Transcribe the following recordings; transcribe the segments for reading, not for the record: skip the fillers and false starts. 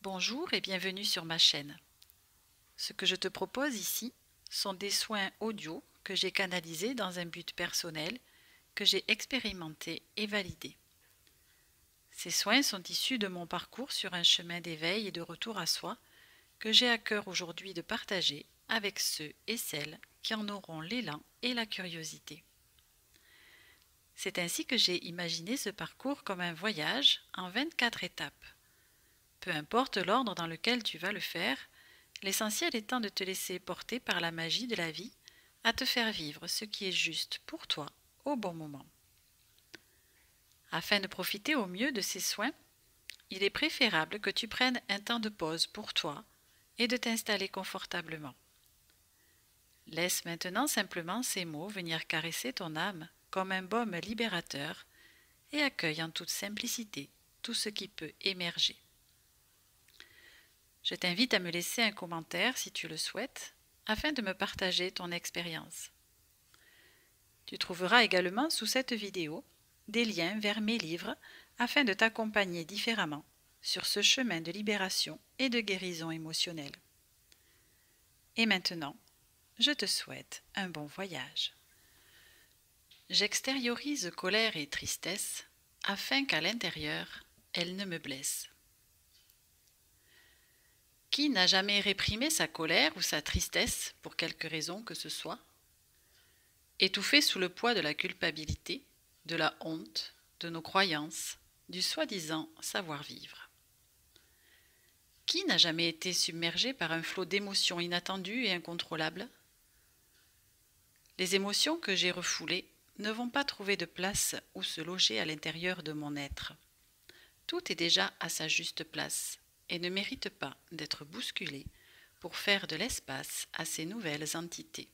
Bonjour et bienvenue sur ma chaîne. Ce que je te propose ici sont des soins audio que j'ai canalisés dans un but personnel, que j'ai expérimenté et validé. Ces soins sont issus de mon parcours sur un chemin d'éveil et de retour à soi que j'ai à cœur aujourd'hui de partager avec ceux et celles qui en auront l'élan et la curiosité. C'est ainsi que j'ai imaginé ce parcours comme un voyage en 24 étapes. Peu importe l'ordre dans lequel tu vas le faire, l'essentiel étant de te laisser porter par la magie de la vie à te faire vivre ce qui est juste pour toi au bon moment. Afin de profiter au mieux de ces soins, il est préférable que tu prennes un temps de pause pour toi et de t'installer confortablement. Laisse maintenant simplement ces mots venir caresser ton âme comme un baume libérateur et accueille en toute simplicité tout ce qui peut émerger. Je t'invite à me laisser un commentaire si tu le souhaites, afin de me partager ton expérience. Tu trouveras également sous cette vidéo des liens vers mes livres afin de t'accompagner différemment sur ce chemin de libération et de guérison émotionnelle. Et maintenant, je te souhaite un bon voyage. J'extériorise colère et tristesse afin qu'à l'intérieur, elles ne me blessent. Qui n'a jamais réprimé sa colère ou sa tristesse pour quelque raison que ce soit? Étouffé sous le poids de la culpabilité, de la honte, de nos croyances, du soi-disant savoir-vivre. Qui n'a jamais été submergé par un flot d'émotions inattendues et incontrôlables? Les émotions que j'ai refoulées ne vont pas trouver de place où se loger à l'intérieur de mon être. Tout est déjà à sa juste place et ne mérite pas d'être bousculé pour faire de l'espace à ces nouvelles entités.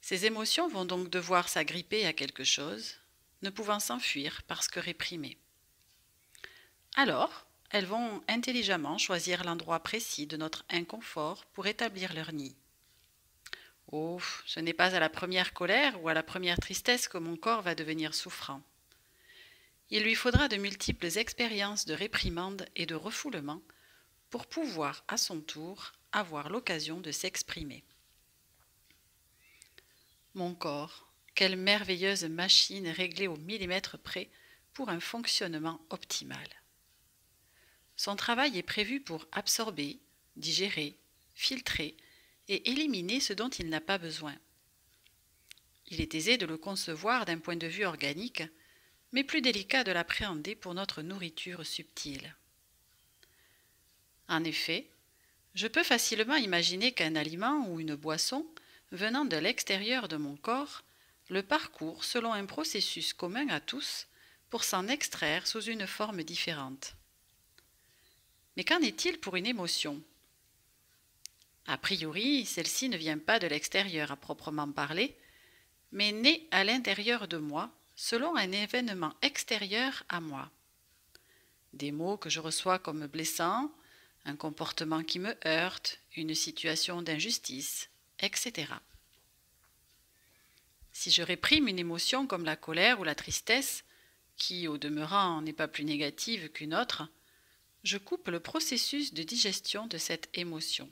Ces émotions vont donc devoir s'agripper à quelque chose, ne pouvant s'enfuir parce que réprimées. Alors, elles vont intelligemment choisir l'endroit précis de notre inconfort pour établir leur nid. Oh, ce n'est pas à la première colère ou à la première tristesse que mon corps va devenir souffrant. Il lui faudra de multiples expériences de réprimande et de refoulement pour pouvoir, à son tour, avoir l'occasion de s'exprimer. Mon corps, quelle merveilleuse machine réglée au millimètre près pour un fonctionnement optimal. Son travail est prévu pour absorber, digérer, filtrer et éliminer ce dont il n'a pas besoin. Il est aisé de le concevoir d'un point de vue organique, mais plus délicat de l'appréhender pour notre nourriture subtile. En effet, je peux facilement imaginer qu'un aliment ou une boisson, venant de l'extérieur de mon corps, le parcourt selon un processus commun à tous pour s'en extraire sous une forme différente. Mais qu'en est-il pour une émotion? A priori, celle-ci ne vient pas de l'extérieur à proprement parler, mais naît à l'intérieur de moi, selon un événement extérieur à moi. Des mots que je reçois comme blessants, un comportement qui me heurte, une situation d'injustice, etc. Si je réprime une émotion comme la colère ou la tristesse, qui au demeurant n'est pas plus négative qu'une autre, je coupe le processus de digestion de cette émotion.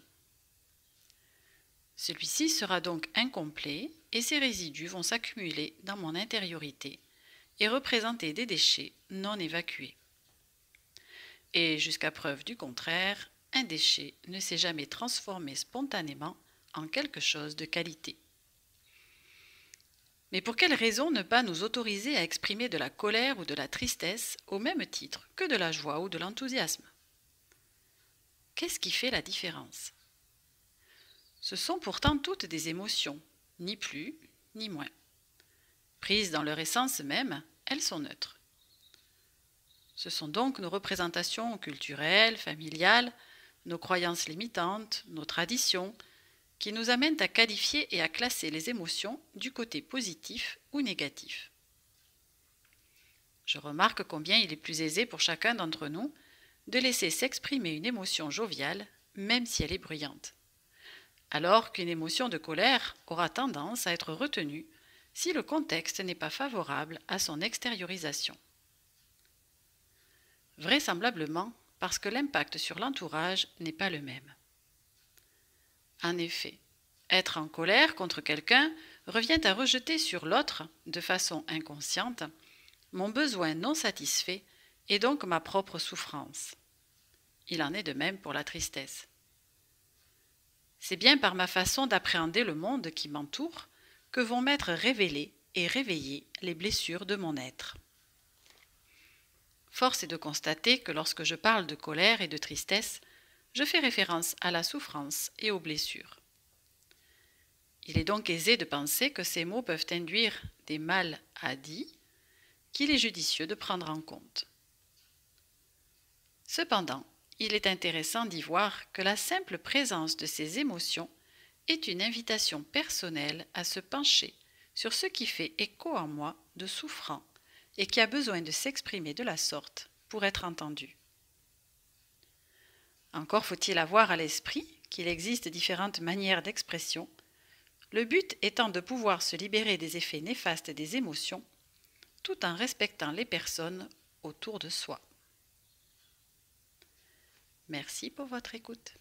Celui-ci sera donc incomplet et ses résidus vont s'accumuler dans mon intériorité et représenter des déchets non évacués. Et jusqu'à preuve du contraire, un déchet ne s'est jamais transformé spontanément en quelque chose de qualité. Mais pour quelle raison ne pas nous autoriser à exprimer de la colère ou de la tristesse au même titre que de la joie ou de l'enthousiasme? Qu'est-ce qui fait la différence? Ce sont pourtant toutes des émotions, ni plus ni moins. Prises dans leur essence même, elles sont neutres. Ce sont donc nos représentations culturelles, familiales, nos croyances limitantes, nos traditions, qui nous amènent à qualifier et à classer les émotions du côté positif ou négatif. Je remarque combien il est plus aisé pour chacun d'entre nous de laisser s'exprimer une émotion joviale, même si elle est bruyante, alors qu'une émotion de colère aura tendance à être retenue si le contexte n'est pas favorable à son extériorisation. Vraisemblablement, parce que l'impact sur l'entourage n'est pas le même. En effet, être en colère contre quelqu'un revient à rejeter sur l'autre, de façon inconsciente, mon besoin non satisfait et donc ma propre souffrance. Il en est de même pour la tristesse. C'est bien par ma façon d'appréhender le monde qui m'entoure que vont m'être révélées et réveillées les blessures de mon être. Force est de constater que lorsque je parle de colère et de tristesse, je fais référence à la souffrance et aux blessures. Il est donc aisé de penser que ces mots peuvent induire des mal à dits qu'il est judicieux de prendre en compte. Cependant, il est intéressant d'y voir que la simple présence de ces émotions est une invitation personnelle à se pencher sur ce qui fait écho en moi de souffrant et qui a besoin de s'exprimer de la sorte pour être entendu. Encore faut-il avoir à l'esprit qu'il existe différentes manières d'expression, le but étant de pouvoir se libérer des effets néfastes des émotions, tout en respectant les personnes autour de soi. Merci pour votre écoute.